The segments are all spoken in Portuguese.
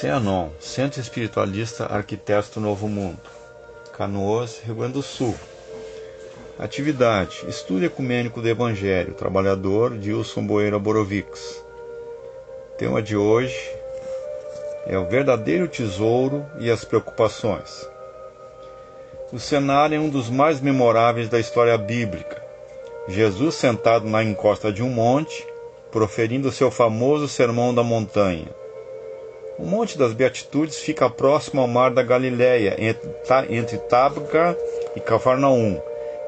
CEANON, Centro Espiritualista Arquitetos do Novo Mundo, Canoas, Rio Grande do Sul. Atividade: Estudo Ecumênico do Evangelho, trabalhador Dilson Boeira Borovics. Tema de hoje é o verdadeiro tesouro e as preocupações. O cenário é um dos mais memoráveis da história bíblica. Jesus sentado na encosta de um monte, proferindo seu famoso Sermão da Montanha. O Monte das Beatitudes fica próximo ao mar da Galileia, entre Tábega e Cafarnaum,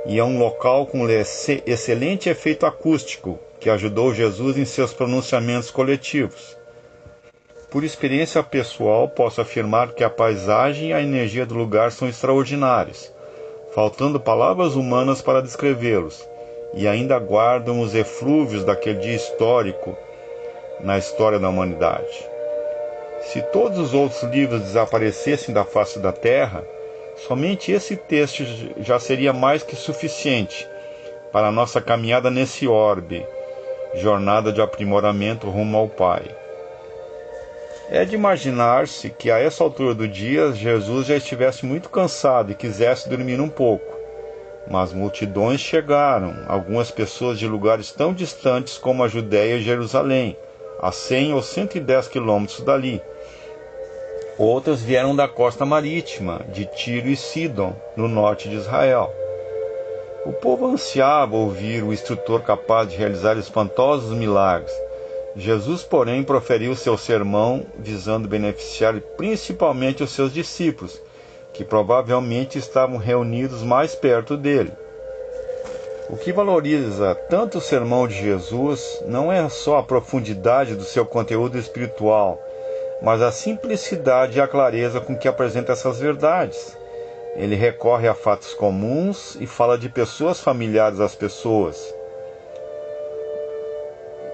e é um local com excelente efeito acústico, que ajudou Jesus em seus pronunciamentos coletivos. Por experiência pessoal, posso afirmar que a paisagem e a energia do lugar são extraordinários, faltando palavras humanas para descrevê-los, e ainda guardam os eflúvios daquele dia histórico na história da humanidade. Se todos os outros livros desaparecessem da face da Terra, somente esse texto já seria mais que suficiente para a nossa caminhada nesse orbe, jornada de aprimoramento rumo ao Pai. É de imaginar-se que a essa altura do dia Jesus já estivesse muito cansado e quisesse dormir um pouco. Mas multidões chegaram, algumas pessoas de lugares tão distantes como a Judéia e Jerusalém, a 100 ou 110 quilômetros dali. Outras vieram da costa marítima, de Tiro e Sidom, no norte de Israel. O povo ansiava ouvir o instrutor capaz de realizar espantosos milagres. Jesus, porém, proferiu seu sermão visando beneficiar principalmente os seus discípulos, que provavelmente estavam reunidos mais perto dele. O que valoriza tanto o sermão de Jesus não é só a profundidade do seu conteúdo espiritual, mas a simplicidade e a clareza com que apresenta essas verdades. Ele recorre a fatos comuns e fala de pessoas familiares às pessoas,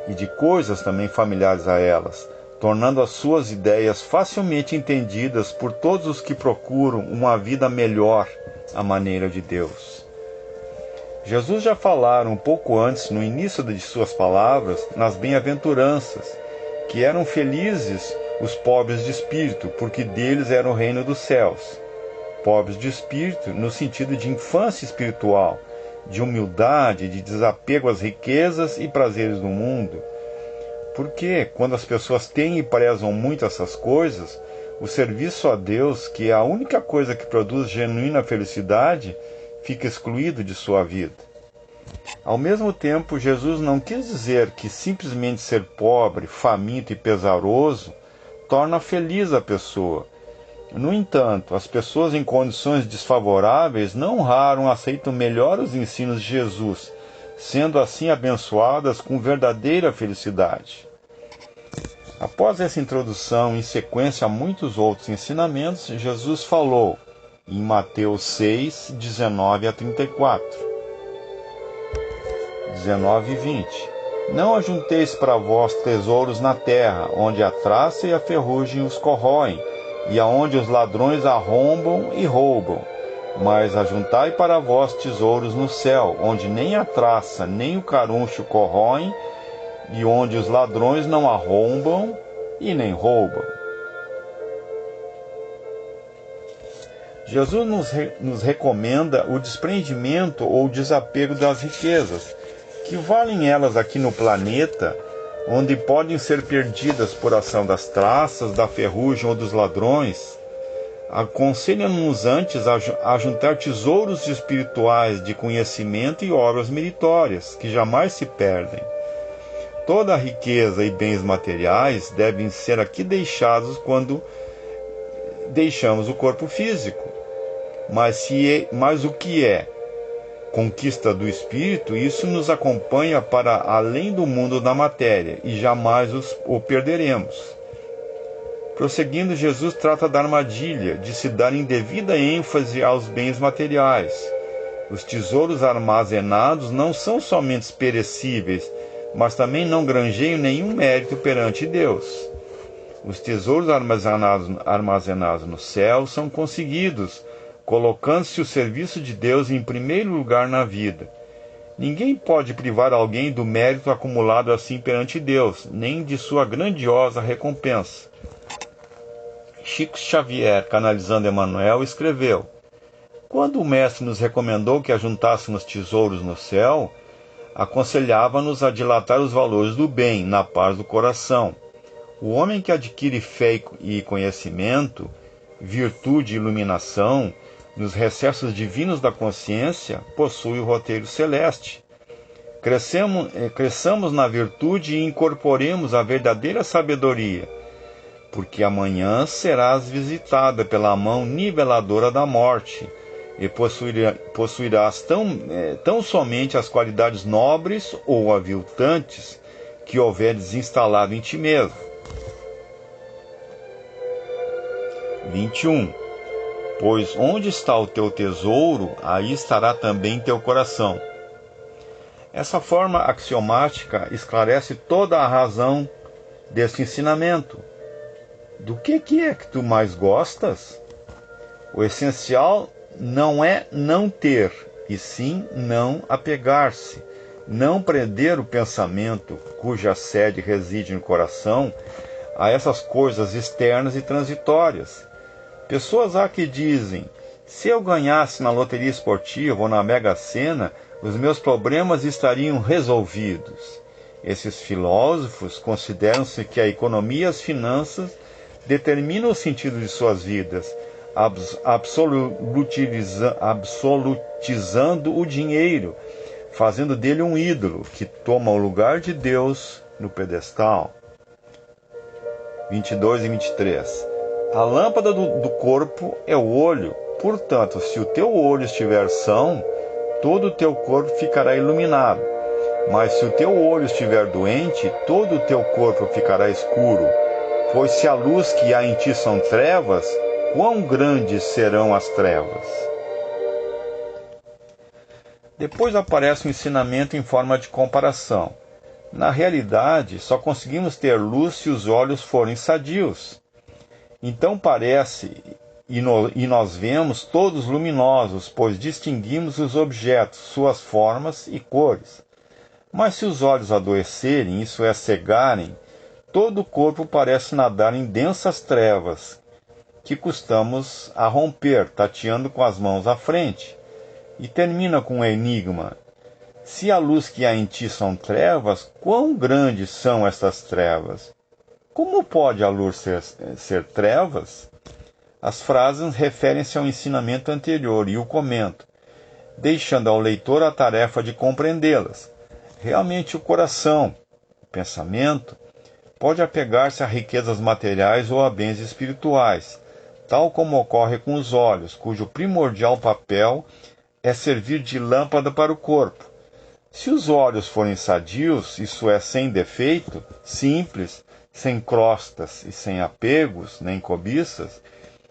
e de coisas também familiares a elas, tornando as suas ideias facilmente entendidas por todos os que procuram uma vida melhor à maneira de Deus. Jesus já falara um pouco antes, no início de suas palavras, nas bem-aventuranças, que eram felizes os pobres de espírito, porque deles era o reino dos céus. Pobres de espírito no sentido de infância espiritual, de humildade, de desapego às riquezas e prazeres do mundo. Porque, quando as pessoas têm e prezam muito essas coisas, o serviço a Deus, que é a única coisa que produz genuína felicidade, fica excluído de sua vida. Ao mesmo tempo, Jesus não quis dizer que simplesmente ser pobre, faminto e pesaroso torna feliz a pessoa. No entanto, as pessoas em condições desfavoráveis não raro aceitam melhor os ensinos de Jesus, sendo assim abençoadas com verdadeira felicidade. Após essa introdução, em sequência a muitos outros ensinamentos, Jesus falou em Mateus 6, 19 a 34, 19 e 20. Não ajunteis para vós tesouros na terra, onde a traça e a ferrugem os corroem, e aonde os ladrões arrombam e roubam. Mas ajuntai para vós tesouros no céu, onde nem a traça nem o caruncho corroem, e onde os ladrões não arrombam e nem roubam. Jesus nos recomenda o desprendimento ou desapego das riquezas, que valem elas aqui no planeta, onde podem ser perdidas por ação das traças, da ferrugem ou dos ladrões. Aconselha-nos antes a juntar tesouros espirituais de conhecimento e obras meritórias, que jamais se perdem. Toda a riqueza e bens materiais devem ser aqui deixados quando deixamos o corpo físico. Mas o que é conquista do espírito, isso nos acompanha para além do mundo da matéria, e jamais o perderemos. Prosseguindo, Jesus trata da armadilha de se dar indevida ênfase aos bens materiais. Os tesouros armazenados não são somente perecíveis, mas também não granjeiam nenhum mérito perante Deus. Os tesouros armazenados no céu são conseguidos colocando-se o serviço de Deus em primeiro lugar na vida. Ninguém pode privar alguém do mérito acumulado assim perante Deus, nem de sua grandiosa recompensa. Chico Xavier, canalizando Emmanuel, escreveu: quando o mestre nos recomendou que ajuntássemos tesouros no céu, aconselhava-nos a dilatar os valores do bem na paz do coração. O homem que adquire fé e conhecimento, virtude e iluminação, nos recessos divinos da consciência, possui o roteiro celeste. Cresçamos na virtude e incorporemos a verdadeira sabedoria, porque amanhã serás visitada pela mão niveladora da morte, e possuirás tão somente as qualidades nobres ou aviltantes que houveres instalado em ti mesmo. 21. Pois onde está o teu tesouro, aí estará também teu coração. Essa forma axiomática esclarece toda a razão deste ensinamento. Do que é que tu mais gostas? O essencial não é não ter, e sim não apegar-se, não prender o pensamento, cuja sede reside no coração, a essas coisas externas e transitórias. Pessoas há que dizem: se eu ganhasse na loteria esportiva ou na Mega Sena, os meus problemas estariam resolvidos. Esses filósofos consideram-se que a economia e as finanças determinam o sentido de suas vidas, absolutizando o dinheiro, fazendo dele um ídolo que toma o lugar de Deus no pedestal. 22 e 23. A lâmpada do corpo é o olho. Portanto, se o teu olho estiver são, todo o teu corpo ficará iluminado. Mas se o teu olho estiver doente, todo o teu corpo ficará escuro. Pois se a luz que há em ti são trevas, quão grandes serão as trevas? Depois aparece um ensinamento em forma de comparação. Na realidade, só conseguimos ter luz se os olhos forem sadios. Então parece, e nós vemos todos luminosos, pois distinguimos os objetos, suas formas e cores. Mas se os olhos adoecerem, isso é, cegarem, todo o corpo parece nadar em densas trevas, que custamos a romper, tateando com as mãos à frente. E termina com um enigma. Se a luz que há em ti são trevas, quão grandes são estas trevas? Como pode a luz ser trevas? As frases referem-se ao ensinamento anterior e o comento, deixando ao leitor a tarefa de compreendê-las. Realmente o coração, o pensamento, pode apegar-se a riquezas materiais ou a bens espirituais, tal como ocorre com os olhos, cujo primordial papel é servir de lâmpada para o corpo. Se os olhos forem sadios, isso é, sem defeito, simples, sem crostas e sem apegos, nem cobiças,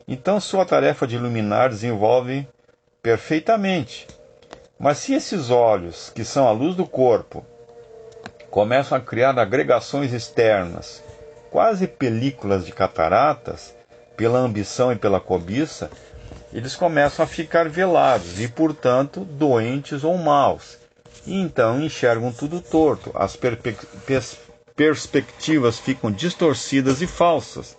então sua tarefa de iluminar desenvolve perfeitamente. Mas se esses olhos, que são a luz do corpo, começam a criar agregações externas, quase películas de cataratas, pela ambição e pela cobiça, eles começam a ficar velados e, portanto, doentes ou maus. E então enxergam tudo torto, as perspectivas ficam distorcidas e falsas.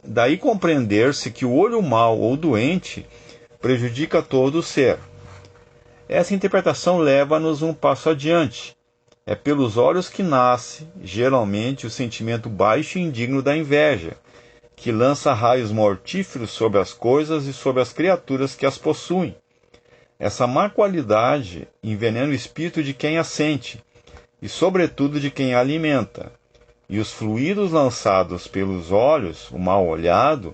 Daí compreender-se que o olho mau ou doente prejudica todo o ser. Essa interpretação leva-nos um passo adiante. É pelos olhos que nasce, geralmente, o sentimento baixo e indigno da inveja, que lança raios mortíferos sobre as coisas e sobre as criaturas que as possuem. Essa má qualidade envenena o espírito de quem a sente, e sobretudo de quem a alimenta. E os fluidos lançados pelos olhos, o mal olhado,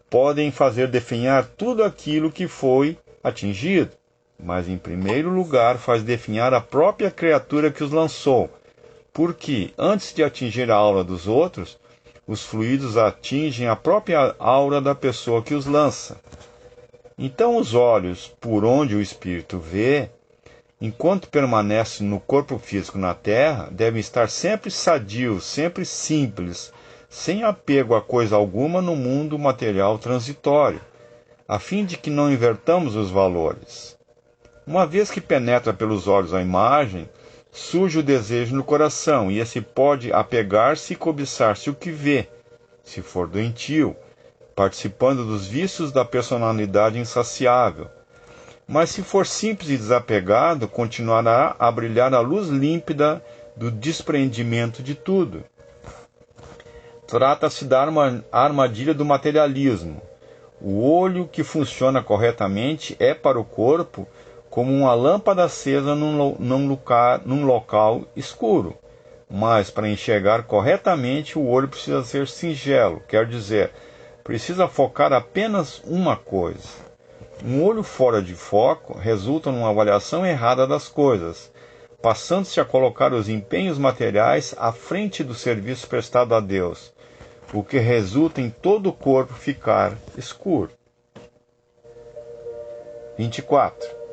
podem fazer definhar tudo aquilo que foi atingido, mas em primeiro lugar faz definhar a própria criatura que os lançou, porque, antes de atingir a aura dos outros, os fluidos atingem a própria aura da pessoa que os lança. Então os olhos, por onde o espírito vê, enquanto permanece no corpo físico na Terra, devem estar sempre sadios, sempre simples, sem apego a coisa alguma no mundo material transitório, a fim de que não invertamos os valores. Uma vez que penetra pelos olhos a imagem, surge o desejo no coração, e esse pode apegar-se e cobiçar-se o que vê, se for doentio, participando dos vícios da personalidade insaciável. Mas se for simples e desapegado, continuará a brilhar a luz límpida do desprendimento de tudo. Trata-se da armadilha do materialismo. O olho que funciona corretamente é para o corpo como uma lâmpada acesa num local escuro. Mas para enxergar corretamente, o olho precisa ser singelo, quer dizer, precisa focar apenas uma coisa. Um olho fora de foco resulta numa avaliação errada das coisas, passando-se a colocar os empenhos materiais à frente do serviço prestado a Deus, o que resulta em todo o corpo ficar escuro. 24.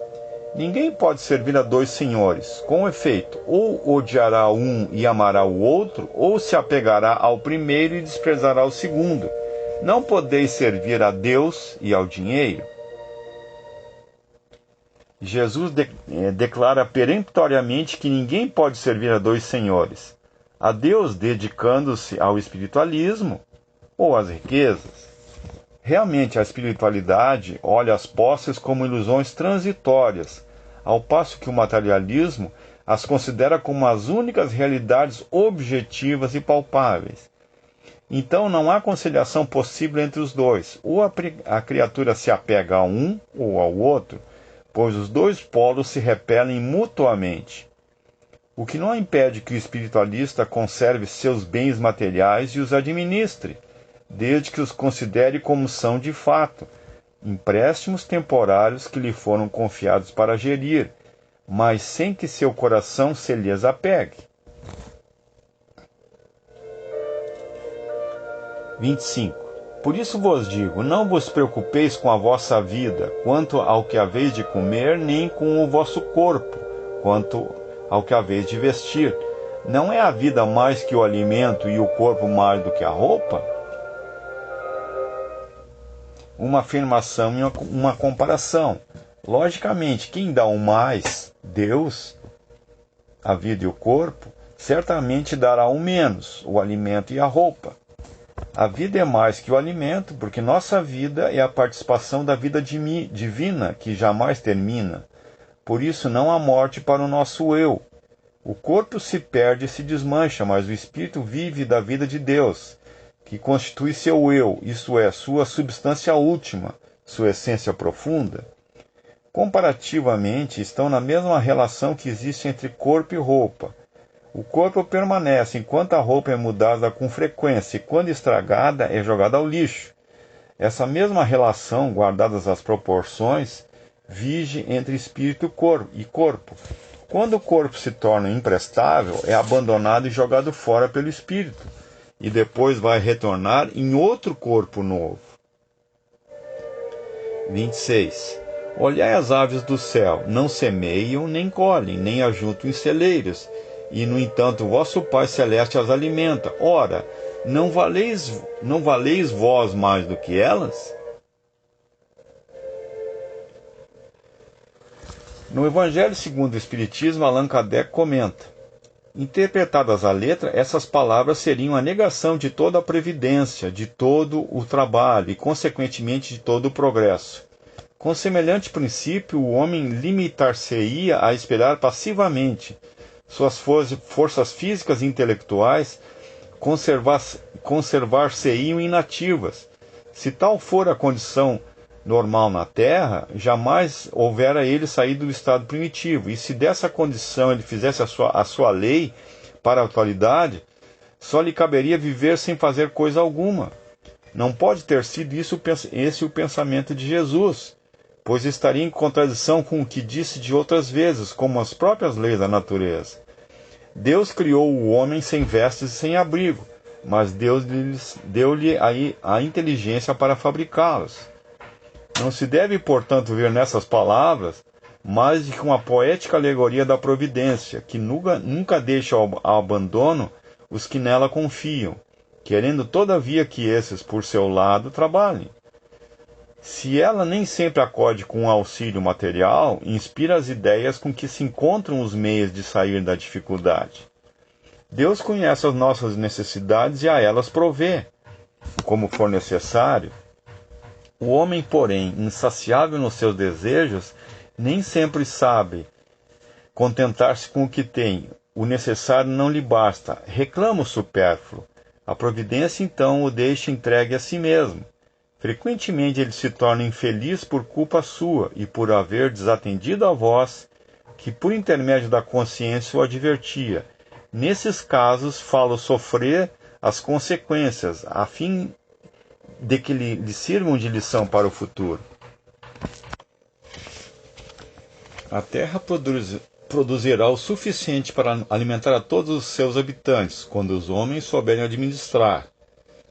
Ninguém pode servir a dois senhores. Com efeito, ou odiará um e amará o outro, ou se apegará ao primeiro e desprezará o segundo. Não podeis servir a Deus e ao dinheiro. Jesus declara peremptoriamente que ninguém pode servir a dois senhores. A Deus dedicando-se ao espiritualismo ou às riquezas. Realmente a espiritualidade olha as posses como ilusões transitórias, ao passo que o materialismo as considera como as únicas realidades objetivas e palpáveis. Então não há conciliação possível entre os dois. Ou a criatura se apega a um ou ao outro, pois os dois polos se repelem mutuamente. O que não impede que o espiritualista conserve seus bens materiais e os administre, desde que os considere como são de fato, empréstimos temporários que lhe foram confiados para gerir, mas sem que seu coração se lhes apegue. 25. Por isso vos digo, não vos preocupeis com a vossa vida, quanto ao que haveis de comer, nem com o vosso corpo, quanto ao que haveis de vestir. Não é a vida mais que o alimento e o corpo mais do que a roupa? Uma afirmação e uma comparação. Logicamente, quem dá o mais, Deus, a vida e o corpo, certamente dará o menos, o alimento e a roupa. A vida é mais que o alimento, porque nossa vida é a participação da vida divina, que jamais termina. Por isso não há morte para o nosso eu. O corpo se perde e se desmancha, mas o espírito vive da vida de Deus, que constitui seu eu, isto é, sua substância última, sua essência profunda. Comparativamente, estão na mesma relação que existe entre corpo e roupa. O corpo permanece enquanto a roupa é mudada com frequência e, quando estragada, é jogada ao lixo. Essa mesma relação, guardadas as proporções, vige entre espírito e corpo. Quando o corpo se torna imprestável, é abandonado e jogado fora pelo espírito, e depois vai retornar em outro corpo novo. 26. Olhai as aves do céu, não semeiam, nem colhem, nem ajuntam em celeiros, e, no entanto, vosso Pai Celeste as alimenta. Ora, não valeis vós mais do que elas? No Evangelho segundo o Espiritismo, Allan Kardec comenta: interpretadas à letra, essas palavras seriam a negação de toda a previdência, de todo o trabalho e, consequentemente, de todo o progresso. Com semelhante princípio, o homem limitar-se-ia a esperar passivamente. Suas forças físicas e intelectuais conservar-se-iam inativas. Se tal for a condição normal na Terra, jamais houvera ele saído do estado primitivo. E se dessa condição ele fizesse a sua lei para a atualidade, só lhe caberia viver sem fazer coisa alguma. Não pode ter sido esse o pensamento de Jesus, pois estaria em contradição com o que disse de outras vezes, como as próprias leis da natureza. Deus criou o homem sem vestes e sem abrigo, mas Deus deu-lhe a inteligência para fabricá-los. Não se deve, portanto, ver nessas palavras mais do que uma poética alegoria da providência, que nunca deixa ao abandono os que nela confiam, querendo todavia que esses, por seu lado, trabalhem. Se ela nem sempre acode com um auxílio material, inspira as ideias com que se encontram os meios de sair da dificuldade. Deus conhece as nossas necessidades e a elas provê, como for necessário. O homem, porém, insaciável nos seus desejos, nem sempre sabe contentar-se com o que tem. O necessário não lhe basta. Reclama o supérfluo. A providência, então, o deixa entregue a si mesmo. Frequentemente ele se torna infeliz por culpa sua e por haver desatendido a voz que, por intermédio da consciência, o advertia. Nesses casos, falo sofrer as consequências, a fim de que lhe sirvam de lição para o futuro. A terra produzirá o suficiente para alimentar a todos os seus habitantes, quando os homens souberem administrar,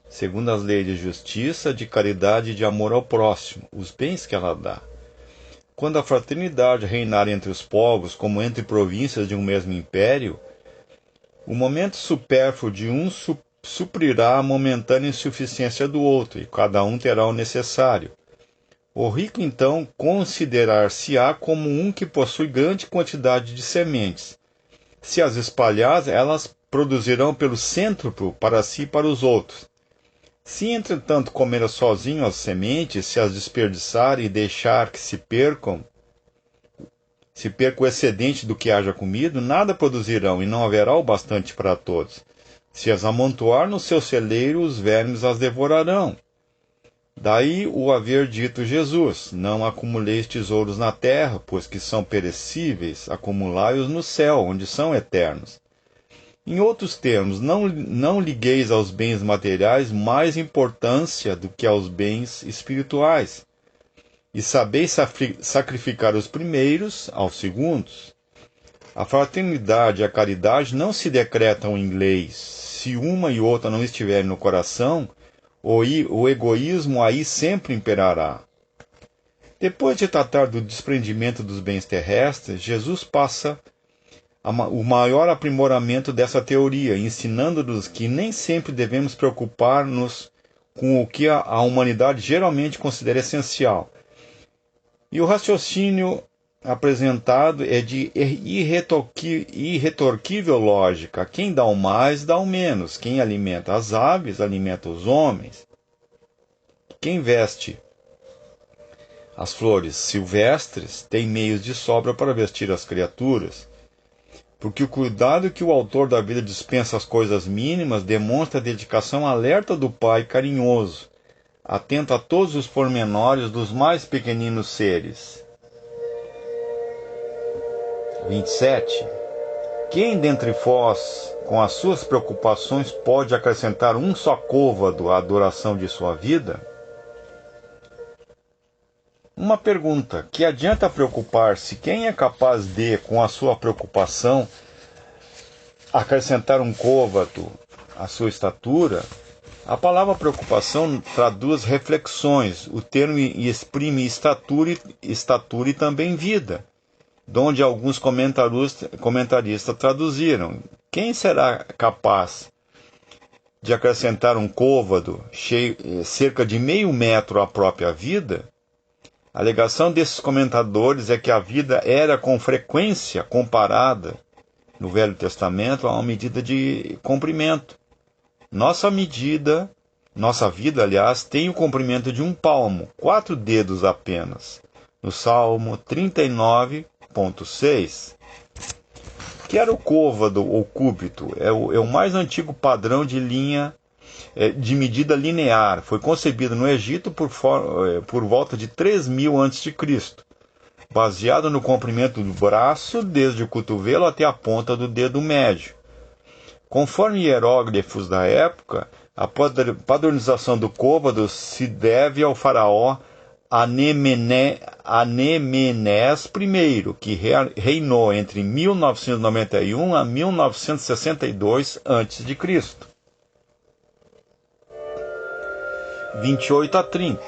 segundo as leis de justiça, de caridade e de amor ao próximo, os bens que ela dá. Quando a fraternidade reinar entre os povos, como entre províncias de um mesmo império, o momento supérfluo de um suprirá a momentânea insuficiência do outro, e cada um terá o necessário. O rico, então, considerar-se-á como um que possui grande quantidade de sementes. Se as espalhar, elas produzirão pelo cêntuplo para si e para os outros. Se, entretanto, comer sozinho as sementes, se as desperdiçar e deixar que se perca o excedente do que haja comido, nada produzirão e não haverá o bastante para todos. Se as amontoar no seu celeiro, os vermes as devorarão. Daí o haver dito Jesus: não acumuleis tesouros na terra, pois que são perecíveis, acumulai-os no céu, onde são eternos. Em outros termos, não ligueis aos bens materiais mais importância do que aos bens espirituais, e sabeis sacrificar os primeiros aos segundos. A fraternidade e a caridade não se decretam em leis. Se uma e outra não estiverem no coração, o egoísmo aí sempre imperará. Depois de tratar do desprendimento dos bens terrestres, Jesus passa o maior aprimoramento dessa teoria, ensinando-nos que nem sempre devemos preocupar-nos com o que a humanidade geralmente considera essencial. E o raciocínio apresentado é de irretorquível lógica. Quem dá o mais, dá o menos. Quem alimenta as aves, alimenta os homens. Quem veste as flores silvestres tem meios de sobra para vestir as criaturas. Porque o cuidado que o autor da vida dispensa às coisas mínimas demonstra a dedicação alerta do Pai carinhoso, atento a todos os pormenores dos mais pequeninos seres. 27. Quem dentre vós, com as suas preocupações, pode acrescentar um só côvado à duração de sua vida? Uma pergunta: que adianta preocupar-se? Quem é capaz de, com a sua preocupação, acrescentar um côvado à sua estatura? A palavra preocupação traduz reflexões. O termo exprime estatura e também vida, de onde alguns comentaristas traduziram: quem será capaz de acrescentar um côvado cerca de meio metro à própria vida? A alegação desses comentadores é que a vida era com frequência comparada, no Velho Testamento, a uma medida de comprimento. Nossa vida, aliás, tem o comprimento de um palmo, 4 dedos apenas, no Salmo 39,6. Que era o côvado ou cúbito? É o mais antigo padrão de medida linear. Foi concebido no Egito por volta de 3000 a.C., baseado no comprimento do braço, desde o cotovelo até a ponta do dedo médio. Conforme hieróglifos da época, a padronização do côvado se deve ao faraó Anemenés I, que reinou entre 1991 a 1962 a.C. 28 a 30.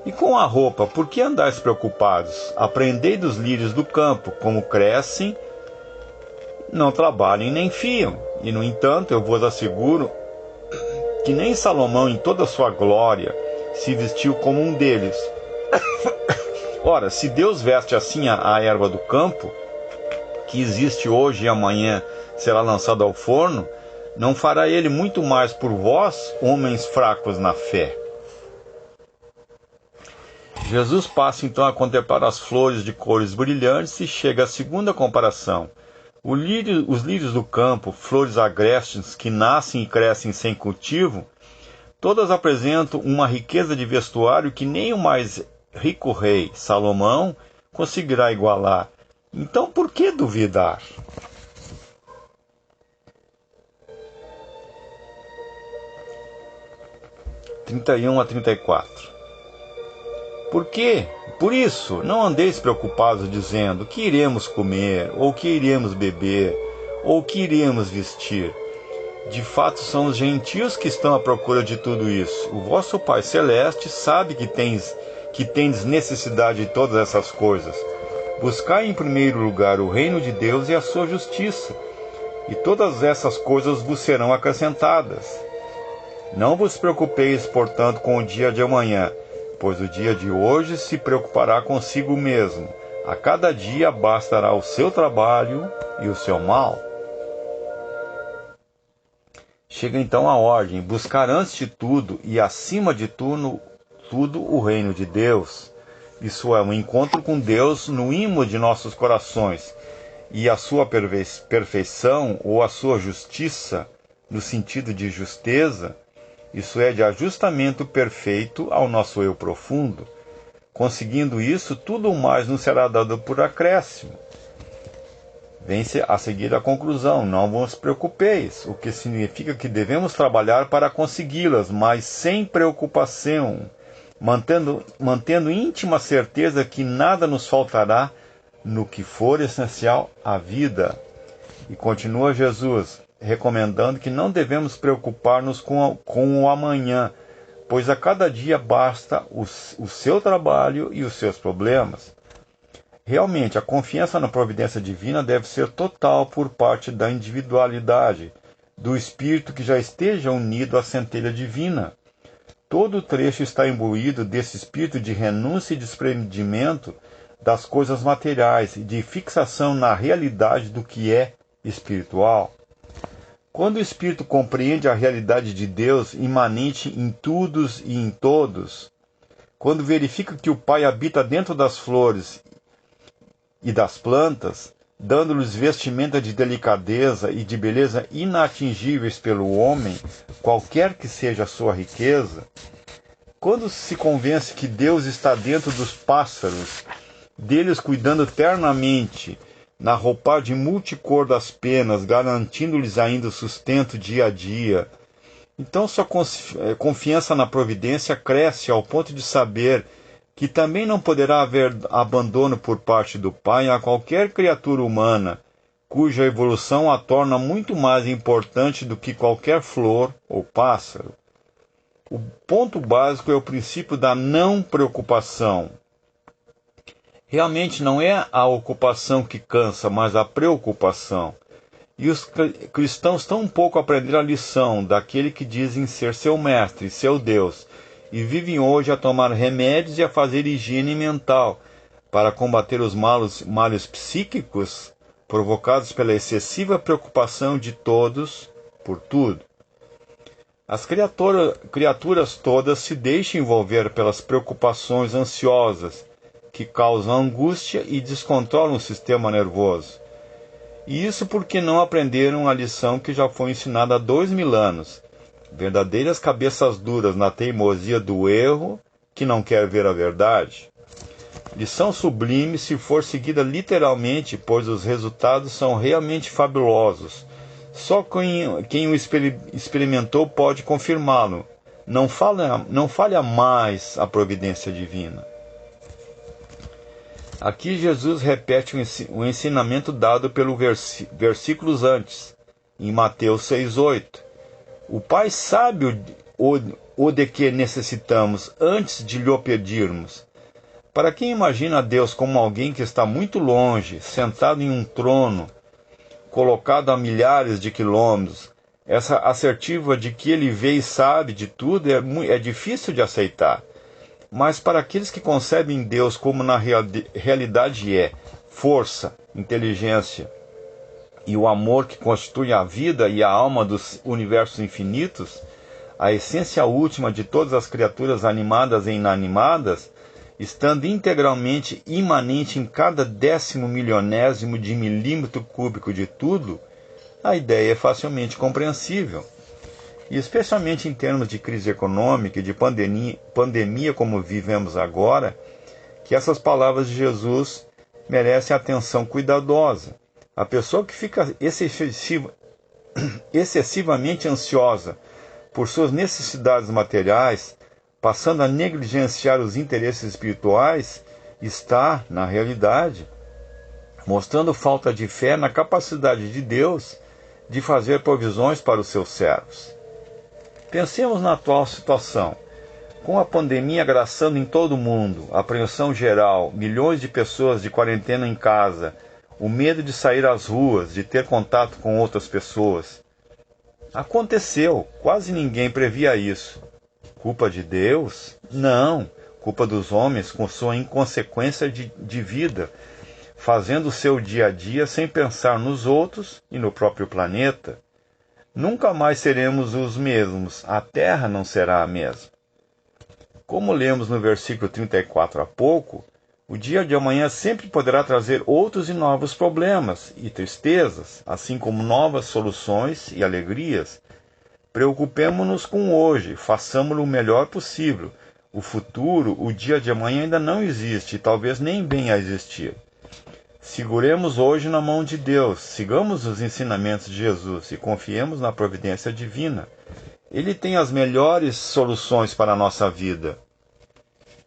E com a roupa, por que andais preocupados? Aprendei dos lírios do campo, como crescem, não trabalhem nem fiam. E, no entanto, eu vos asseguro que nem Salomão, em toda a sua glória, se vestiu como um deles. Ora, se Deus veste assim a erva do campo, que existe hoje e amanhã será lançada ao forno, não fará ele muito mais por vós, homens fracos na fé? Jesus passa então a contemplar as flores de cores brilhantes e chega à segunda comparação. Os lírios do campo, flores agrestes que nascem e crescem sem cultivo, todas apresentam uma riqueza de vestuário que nem o mais rico rei, Salomão, conseguirá igualar. Então por que duvidar? (31 a 34) Por quê? Por isso, não andeis preocupados dizendo que iremos comer, ou que iremos beber, ou que iremos vestir. De fato, são os gentios que estão à procura de tudo isso. O vosso Pai Celeste sabe que tendes necessidade de todas essas coisas. Buscai em primeiro lugar o reino de Deus e a sua justiça, e todas essas coisas vos serão acrescentadas. Não vos preocupeis, portanto, com o dia de amanhã, pois o dia de hoje se preocupará consigo mesmo. A cada dia bastará o seu trabalho e o seu mal. Chega então a ordem: buscar antes de tudo e acima de tudo o reino de Deus. Isso é, um encontro com Deus no imo de nossos corações, e a sua perfeição ou a sua justiça, no sentido de justeza, isso é, de ajustamento perfeito ao nosso eu profundo. Conseguindo isso, tudo mais nos será dado por acréscimo. Vem-se a seguir a conclusão: não vos preocupeis, o que significa que devemos trabalhar para consegui-las, mas sem preocupação, mantendo íntima certeza que nada nos faltará no que for essencial à vida. E continua Jesus, recomendando que não devemos preocupar-nos com o amanhã, pois a cada dia basta o seu trabalho e os seus problemas. Realmente, a confiança na providência divina deve ser total por parte da individualidade, do espírito que já esteja unido à centelha divina. Todo o trecho está imbuído desse espírito de renúncia e desprendimento das coisas materiais e de fixação na realidade do que é espiritual. Quando o espírito compreende a realidade de Deus imanente em todos e em todos, quando verifica que o Pai habita dentro das flores e das plantas, dando-lhes vestimenta de delicadeza e de beleza inatingíveis pelo homem, qualquer que seja a sua riqueza, quando se convence que Deus está dentro dos pássaros, deles cuidando ternamente, na roupagem multicor das penas, garantindo-lhes ainda o sustento dia a dia, então sua confiança na providência cresce ao ponto de saber que também não poderá haver abandono por parte do Pai a qualquer criatura humana, cuja evolução a torna muito mais importante do que qualquer flor ou pássaro. O ponto básico é o princípio da não preocupação. Realmente não é a ocupação que cansa, mas a preocupação. E os cristãos tão pouco aprenderam a lição daquele que dizem ser seu mestre, seu Deus, e vivem hoje a tomar remédios e a fazer higiene mental para combater os males psíquicos provocados pela excessiva preocupação de todos por tudo. As criaturas todas se deixam envolver pelas preocupações ansiosas que causam angústia e descontrolam o sistema nervoso. E isso porque não aprenderam a lição que já foi ensinada há 2000 anos. Verdadeiras cabeças duras na teimosia do erro, que não quer ver a verdade. Lição sublime se for seguida literalmente, pois os resultados são realmente fabulosos. Só quem o experimentou pode confirmá-lo. Não falha mais a providência divina. Aqui Jesus repete o ensinamento dado pelos versículos antes, em Mateus 6,8. O Pai sabe o de que necessitamos antes de lhe pedirmos. Para quem imagina Deus como alguém que está muito longe, sentado em um trono, colocado a milhares de quilômetros, essa assertiva de que ele vê e sabe de tudo é difícil de aceitar. Mas para aqueles que concebem Deus como na realidade é força, inteligência e o amor que constitui a vida e a alma dos universos infinitos, a essência última de todas as criaturas animadas e inanimadas, estando integralmente imanente em cada 10 milionésimo de milímetro cúbico de tudo, a ideia é facilmente compreensível. E especialmente em termos de crise econômica e de pandemia como vivemos agora, que essas palavras de Jesus merecem atenção cuidadosa. A pessoa que fica excessivamente ansiosa por suas necessidades materiais, passando a negligenciar os interesses espirituais, está, na realidade, mostrando falta de fé na capacidade de Deus de fazer provisões para os seus servos. Pensemos na atual situação. Com a pandemia agraçando em todo o mundo, a apreensão geral, milhões de pessoas de quarentena em casa, o medo de sair às ruas, de ter contato com outras pessoas. Aconteceu, quase ninguém previa isso. Culpa de Deus? Não. Culpa dos homens com sua inconsequência de vida, fazendo o seu dia a dia sem pensar nos outros e no próprio planeta. Nunca mais seremos os mesmos, a Terra não será a mesma. Como lemos no versículo 34 há pouco, o dia de amanhã sempre poderá trazer outros e novos problemas e tristezas, assim como novas soluções e alegrias. Preocupemo-nos com hoje, façamo-lo o melhor possível. O futuro, o dia de amanhã ainda não existe e talvez nem venha a existir. Seguremos hoje na mão de Deus, sigamos os ensinamentos de Jesus e confiemos na providência divina. Ele tem as melhores soluções para a nossa vida,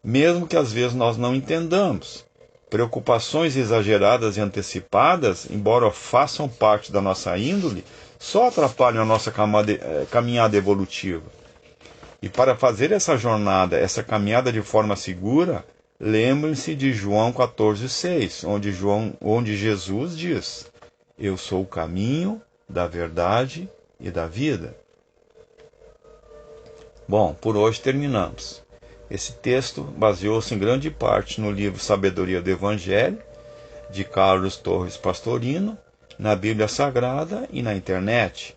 mesmo que às vezes nós não entendamos. Preocupações exageradas e antecipadas, embora façam parte da nossa índole, só atrapalham a nossa caminhada evolutiva. E para fazer essa jornada, essa caminhada de forma segura, lembrem-se de João 14,6, onde Jesus diz: Eu sou o caminho, da verdade e da vida. Bom, por hoje terminamos. Esse texto baseou-se em grande parte no livro Sabedoria do Evangelho, de Carlos Torres Pastorino, na Bíblia Sagrada e na internet.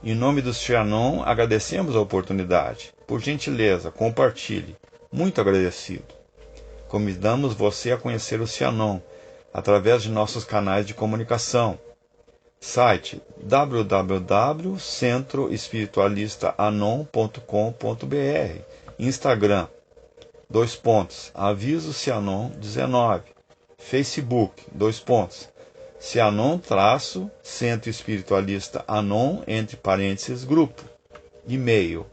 Em nome do Shannon, agradecemos a oportunidade. Por gentileza, compartilhe. Muito agradecido. Convidamos você a conhecer o Shannon através de nossos canais de comunicação. Site www.centroespiritualistaanon.com.br. Instagram, Aviso Shannon 19. Facebook, Shannon-Centro Espiritualista Anon, entre parênteses, grupo. E-mail,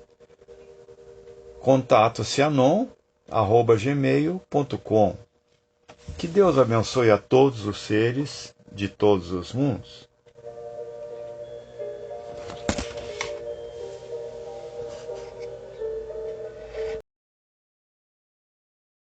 contato Shannon@gmail.com. Que Deus abençoe a todos os seres de todos os mundos.